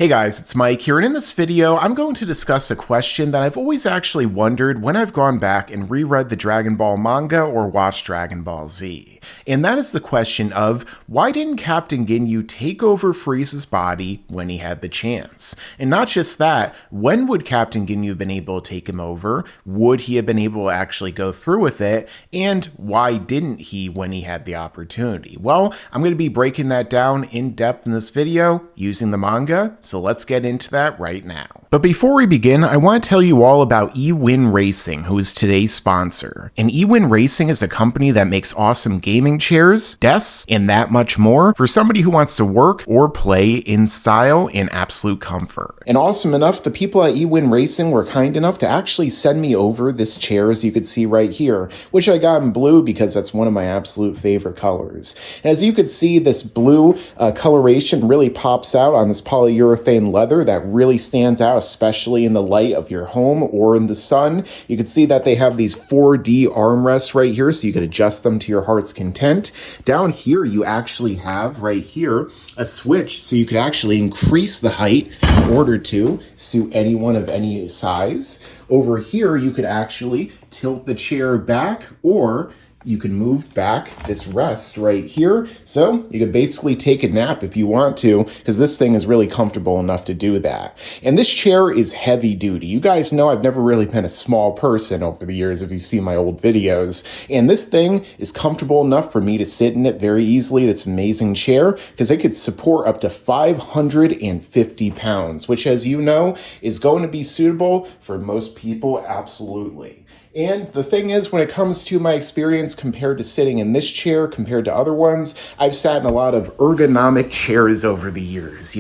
Hey guys, it's Mike here, and in this video, I'm going to discuss a question that I've always actually wondered when I've gone back and reread the Dragon Ball manga or watched Dragon Ball Z. And that is the question of, why didn't Captain Ginyu take over Frieza's body when he had the chance? And not just that, when would Captain Ginyu have been able to take him over? Would he have been able to actually go through with it? And why didn't he when he had the opportunity? Well, I'm going to be breaking that down in depth in this video using the manga. So let's get into that right now. But before we begin, I want to tell you all about eWin Racing, who is today's sponsor. And eWin Racing is a company that makes awesome gaming chairs, desks, and that much more for somebody who wants to work or play in style and absolute comfort. And awesome enough, the people at eWin Racing were kind enough to actually send me over this chair, as you could see right here, which I got in blue because that's one of my absolute favorite colors. And as you could see, this blue coloration really pops out on this polyurethane leather that really stands out, especially in the light of your home or in the sun. You can see that they have these 4D armrests right here, so you can adjust them to your heart's content. Down here, you actually have right here a switch, so you could actually increase the height in order to suit anyone of any size. Over here, you could actually tilt the chair back, or you can move back this rest right here. So you can basically take a nap if you want to, because this thing is really comfortable enough to do that. And this chair is heavy duty. You guys know I've never really been a small person over the years if you see my old videos. And this thing is comfortable enough for me to sit in it very easily. This amazing chair, because it could support up to 550 pounds, which, as you know, is going to be suitable for most people, absolutely. And the thing is, when it comes to my experience compared to sitting in this chair compared to other ones, I've sat in a lot of ergonomic chairs over the years,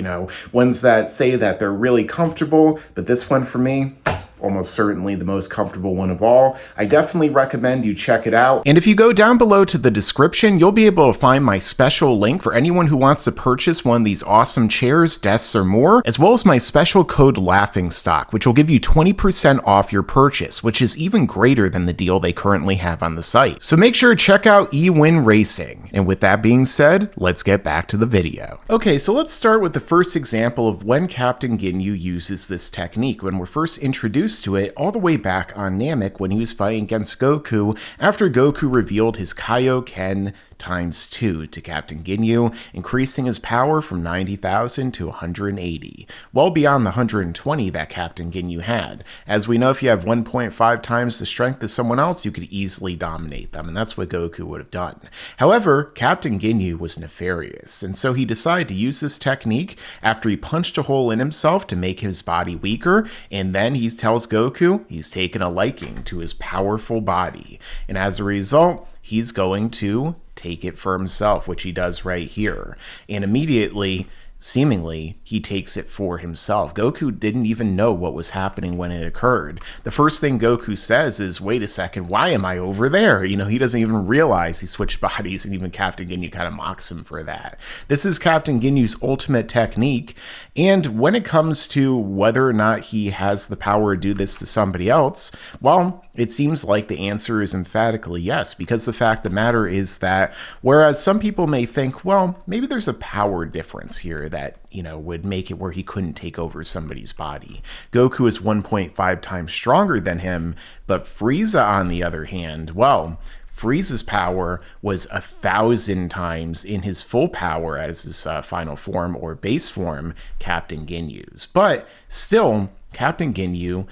ones that say that they're really comfortable, but this one for me, almost certainly the most comfortable one of all. I definitely recommend you check it out. And if you go down below to the description, you'll be able to find my special link for anyone who wants to purchase one of these awesome chairs, desks, or more, as well as my special code Laughingstock, which will give you 20% off your purchase, which is even greater than the deal they currently have on the site. So make sure to check out eWin Racing. And with that being said, let's get back to the video. Okay, so let's start with the first example of when Captain Ginyu uses this technique, when we're first introduced to it all the way back on Namek when he was fighting against Goku after Goku revealed his Kaioken ×2 to Captain Ginyu, increasing his power from 90,000 to 180, well beyond the 120 that Captain Ginyu had. As we know, if you have 1.5 times the strength as someone else, you could easily dominate them, and that's what Goku would have done. However, Captain Ginyu was nefarious, and so he decided to use this technique after he punched a hole in himself to make his body weaker, and then he tells Goku he's taken a liking to his powerful body, and as a result, he's going to take it for himself, which he does right here. And immediately, seemingly, he takes it for himself. Goku didn't even know what was happening when it occurred. The first thing Goku says is, wait a second, why am I over there? He doesn't even realize he switched bodies, and even Captain Ginyu kind of mocks him for that. This is Captain Ginyu's ultimate technique, and when it comes to whether or not he has the power to do this to somebody else, well, it seems like the answer is emphatically yes, because the fact of the matter is that whereas some people may think, well, maybe there's a power difference here that, would make it where he couldn't take over somebody's body. Goku is 1.5 times stronger than him, but Frieza, on the other hand, well, Frieza's power was 1,000 times in his full power as his final form or base form, Captain Ginyu's. But still, Captain Ginyu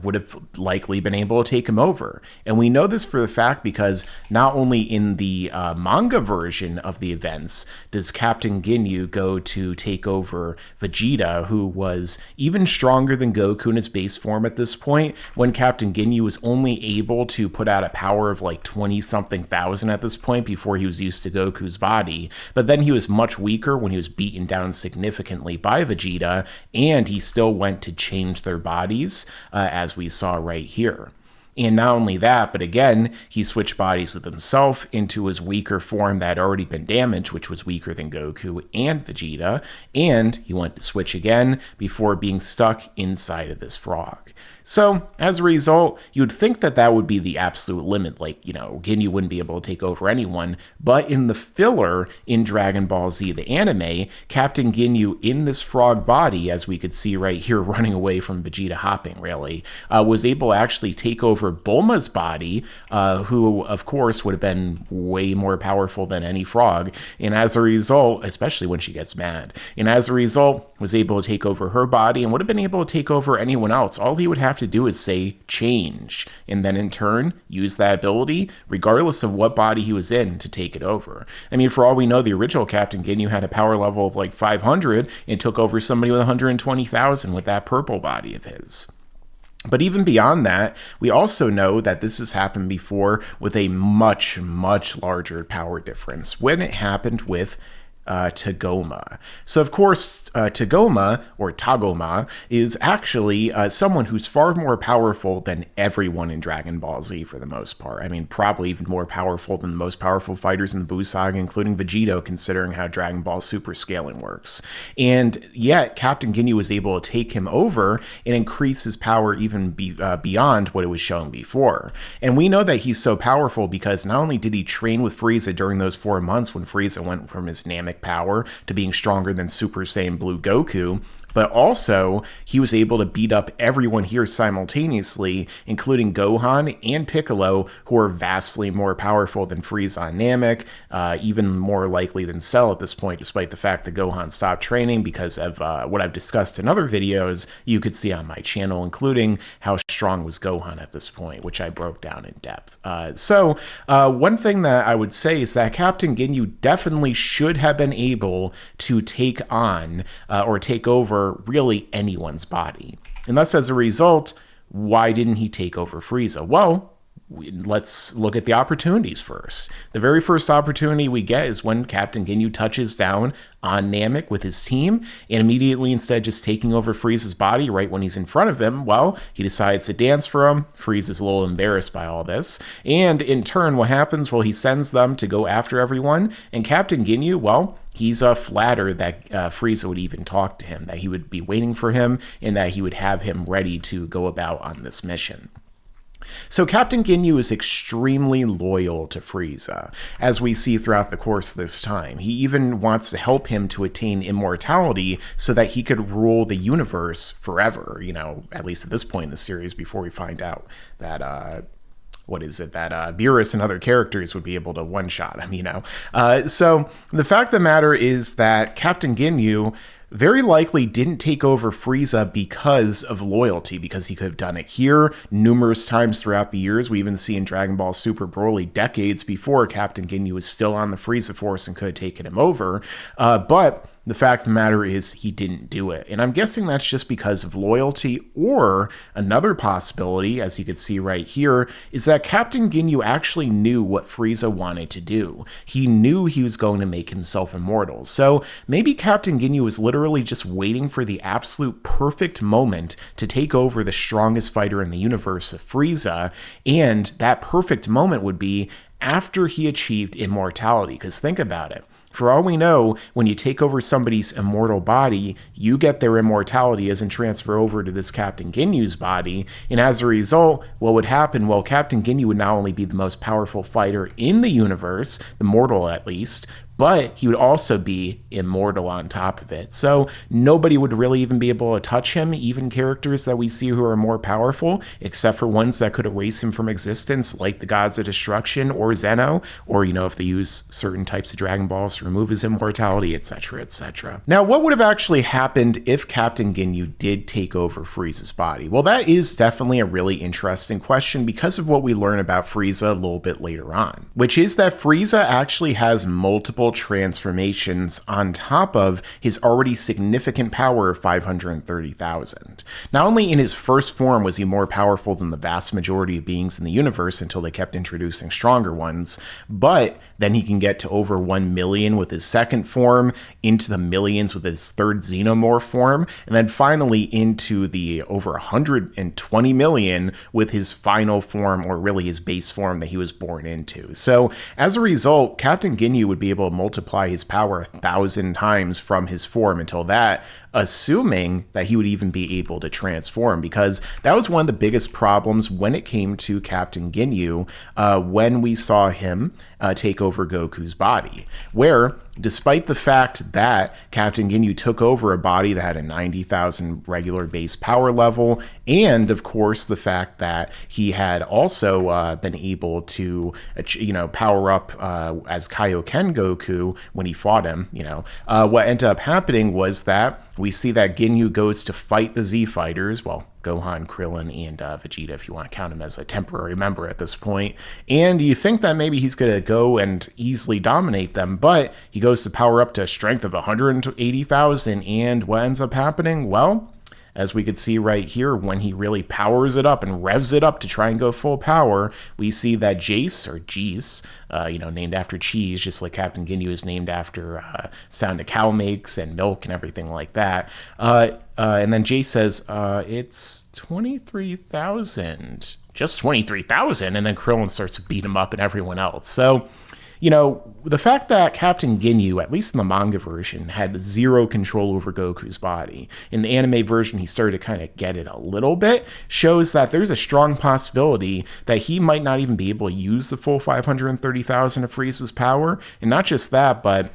would have likely been able to take him over. And we know this for the fact because not only in the manga version of the events does Captain Ginyu go to take over Vegeta, who was even stronger than Goku in his base form at this point, when Captain Ginyu was only able to put out a power of like 20-something thousand at this point before he was used to Goku's body. But then he was much weaker when he was beaten down significantly by Vegeta, and he still went to change their bodies, as we saw right here. And not only that, but again, he switched bodies with himself into his weaker form that had already been damaged, which was weaker than Goku and Vegeta, and he went to switch again before being stuck inside of this frog. So, as a result, you would think that that would be the absolute limit. Like, Ginyu wouldn't be able to take over anyone. But in the filler in Dragon Ball Z, the anime, Captain Ginyu in this frog body, as we could see right here running away from Vegeta hopping, really, was able to actually take over Bulma's body, who, of course, would have been way more powerful than any frog. And as a result, especially when she gets mad, and as a result, was able to take over her body and would have been able to take over anyone else. All he would have to do is say change, and then in turn use that ability regardless of what body he was in to take it over. I mean, for all we know, the original Captain Ginyu had a power level of like 500 and took over somebody with 120,000 with that purple body of his. But even beyond that, we also know that this has happened before with a much, much larger power difference when it happened with Tagoma. So, of course, Tagoma, or Tagoma, is actually someone who's far more powerful than everyone in Dragon Ball Z for the most part. I mean, probably even more powerful than the most powerful fighters in the Buu Saga, including Vegito, considering how Dragon Ball Super scaling works. And yet, Captain Ginyu was able to take him over and increase his power even beyond what it was shown before. And we know that he's so powerful because not only did he train with Frieza during those 4 months when Frieza went from his Namek power to being stronger than Super Saiyan Blue Goku, but also he was able to beat up everyone here simultaneously, including Gohan and Piccolo, who are vastly more powerful than Frieza and Namek, even more likely than Cell at this point, despite the fact that Gohan stopped training because of what I've discussed in other videos you could see on my channel, including how strong was Gohan at this point, which I broke down in depth. So one thing that I would say is that Captain Ginyu definitely should have been able to take on or take over really anyone's body. And thus, as a result, why didn't he take over Frieza? Well, let's look at the opportunities first. The very first opportunity we get is when Captain Ginyu touches down on Namek with his team, and immediately, instead of just taking over Frieza's body right when he's in front of him, well, he decides to dance for him. Frieza's a little embarrassed by all this. And in turn, what happens? Well, he sends them to go after everyone, and Captain Ginyu, well, he's flattered that Frieza would even talk to him, that he would be waiting for him, and that he would have him ready to go about on this mission. So Captain Ginyu is extremely loyal to Frieza, as we see throughout the course of this time. He even wants to help him to attain immortality so that he could rule the universe forever, at least at this point in the series, before we find out that Beerus and other characters would be able to one-shot him, So the fact of the matter is that Captain Ginyu very likely didn't take over Frieza because of loyalty, because he could have done it here numerous times throughout the years. We even see in Dragon Ball Super Broly decades before Captain Ginyu was still on the Frieza Force and could have taken him over. But the fact of the matter is he didn't do it. And I'm guessing that's just because of loyalty, or another possibility, as you can see right here, is that Captain Ginyu actually knew what Frieza wanted to do. He knew he was going to make himself immortal. So maybe Captain Ginyu was literally just waiting for the absolute perfect moment to take over the strongest fighter in the universe of Frieza, and that perfect moment would be after he achieved immortality. Because think about it. For all we know, when you take over somebody's immortal body, you get their immortality as in transfer over to this Captain Ginyu's body, and as a result, what would happen? Well, Captain Ginyu would not only be the most powerful fighter in the universe, the mortal at least, but he would also be immortal on top of it. So nobody would really even be able to touch him, even characters that we see who are more powerful, except for ones that could erase him from existence, like the Gods of Destruction or Zeno, or, if they use certain types of Dragon Balls to remove his immortality, etc., etc. Now, what would have actually happened if Captain Ginyu did take over Frieza's body? Well, that is definitely a really interesting question because of what we learn about Frieza a little bit later on, which is that Frieza actually has multiple transformations on top of his already significant power of 530,000. Not only in his first form was he more powerful than the vast majority of beings in the universe until they kept introducing stronger ones, but then he can get to over 1 million with his second form, into the millions with his third xenomorph form, and then finally into the over 120 million with his final form, or really his base form that he was born into. So as a result, Captain Ginyu would be able to multiply his power 1,000 times from his form until that, assuming that he would even be able to transform, because that was one of the biggest problems when it came to Captain Ginyu when we saw him take over Goku's body, where despite the fact that Captain Ginyu took over a body that had a 90,000 regular base power level, and of course the fact that he had also been able to, power up as Kaioken Goku when he fought him, what ended up happening was that we see that Ginyu goes to fight the Z Fighters, well, Gohan, Krillin, and Vegeta, if you want to count him as a temporary member at this point. And you think that maybe he's going to go and easily dominate them, but he goes to power up to a strength of 180,000, and what ends up happening? Well, as we could see right here, when he really powers it up and revs it up to try and go full power, we see that Jace, or Geese, named after cheese, just like Captain Ginyu is named after sound a cow makes and milk and everything like that. And then Jace says, it's 23,000. Just 23,000. And then Krillin starts to beat him up and everyone else. So, the fact that Captain Ginyu, at least in the manga version, had zero control over Goku's body. In the anime version, he started to kind of get it a little bit, shows that there's a strong possibility that he might not even be able to use the full 530,000 of Frieza's power. And not just that, but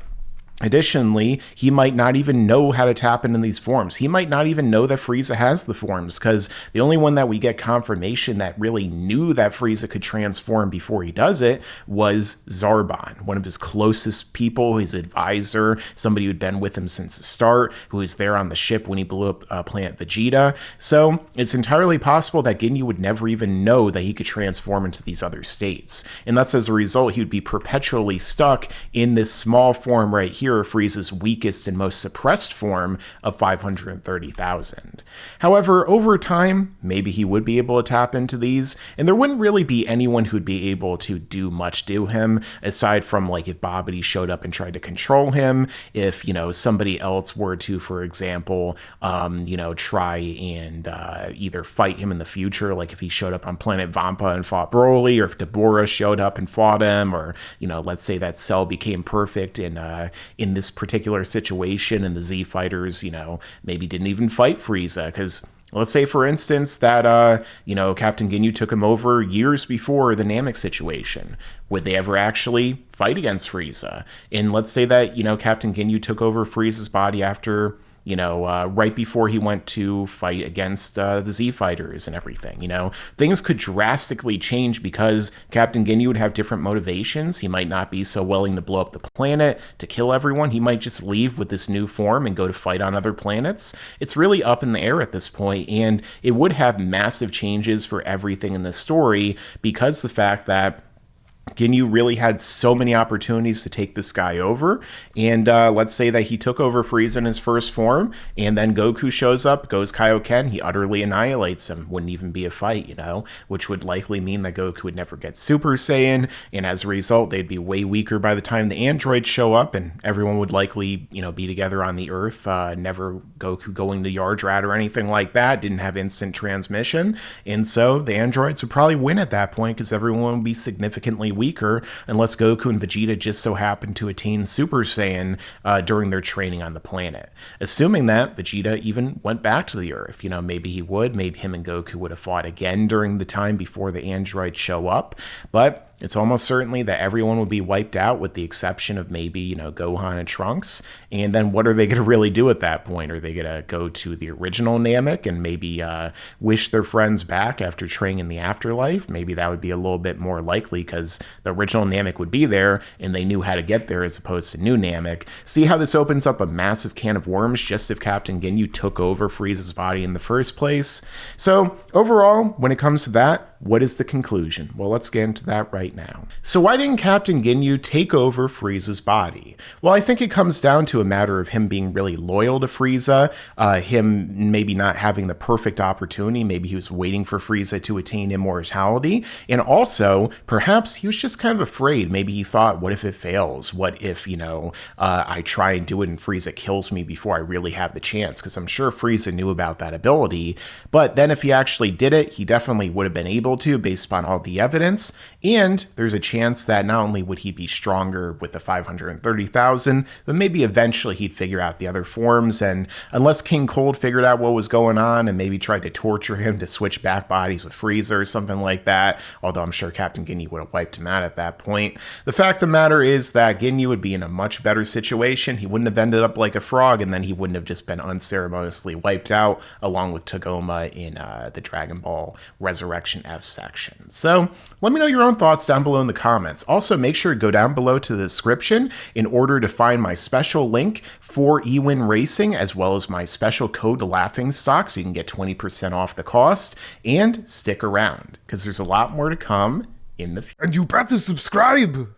additionally, he might not even know how to tap into these forms. He might not even know that Frieza has the forms, because the only one that we get confirmation that really knew that Frieza could transform before he does it was Zarbon, one of his closest people, his advisor, somebody who'd been with him since the start, who was there on the ship when he blew up Planet Vegeta. So it's entirely possible that Ginyu would never even know that he could transform into these other states. And thus, as a result, he would be perpetually stuck in this small form right here, Frieza's weakest and most suppressed form of 530,000. However, over time, maybe he would be able to tap into these, and there wouldn't really be anyone who'd be able to do much to him, aside from like if Babidi showed up and tried to control him, if, somebody else were to, for example, try and either fight him in the future, like if he showed up on Planet Vampa and fought Broly, or if Deborah showed up and fought him, or, let's say that Cell became perfect in this particular situation and the Z Fighters, maybe didn't even fight Frieza, because let's say, for instance, that, Captain Ginyu took him over years before the Namek situation. Would they ever actually fight against Frieza? And let's say that, Captain Ginyu took over Frieza's body after, right before he went to fight against the Z Fighters and everything, things could drastically change because Captain Ginyu would have different motivations. He might not be so willing to blow up the planet to kill everyone. He might just leave with this new form and go to fight on other planets. It's really up in the air at this point, and it would have massive changes for everything in this story, because the fact that Ginyu really had so many opportunities to take this guy over, and let's say that he took over Frieza in his first form, and then Goku shows up, goes Kaioken, he utterly annihilates him. Wouldn't even be a fight, which would likely mean that Goku would never get Super Saiyan, and as a result, they'd be way weaker by the time the androids show up, and everyone would likely, be together on the Earth, never Goku going to Yardrat or anything like that, didn't have instant transmission, and so the androids would probably win at that point, because everyone would be significantly weaker, unless Goku and Vegeta just so happened to attain Super Saiyan during their training on the planet. Assuming that Vegeta even went back to the Earth, maybe he would, maybe him and Goku would have fought again during the time before the androids show up, but it's almost certainly that everyone will be wiped out with the exception of maybe, Gohan and Trunks. And then what are they going to really do at that point? Are they going to go to the original Namek and maybe wish their friends back after training in the afterlife? Maybe that would be a little bit more likely because the original Namek would be there and they knew how to get there as opposed to new Namek. See how this opens up a massive can of worms just if Captain Ginyu took over Frieza's body in the first place? So overall, when it comes to that, what is the conclusion? Well, let's get into that right now. So why didn't Captain Ginyu take over Frieza's body? Well, I think it comes down to a matter of him being really loyal to Frieza, him maybe not having the perfect opportunity, maybe he was waiting for Frieza to attain immortality, and also, perhaps he was just kind of afraid. Maybe he thought, what if it fails? What if, I try and do it and Frieza kills me before I really have the chance? Because I'm sure Frieza knew about that ability, but then if he actually did it, he definitely would have been able able to based upon all the evidence, and there's a chance that not only would he be stronger with the 530,000, but maybe eventually he'd figure out the other forms, and unless King Cold figured out what was going on and maybe tried to torture him to switch back bodies with Frieza or something like that, although I'm sure Captain Ginyu would have wiped him out at that point, the fact of the matter is that Ginyu would be in a much better situation. He wouldn't have ended up like a frog, and then he wouldn't have just been unceremoniously wiped out along with Tagoma in the Dragon Ball Resurrection F section. So let me know your own thoughts down below in the comments. Also, make sure to go down below to the description in order to find my special link for eWin Racing, as well as my special code Laughingstock, so you can get 20% off the cost. And stick around, because there's a lot more to come in the future. And you better subscribe!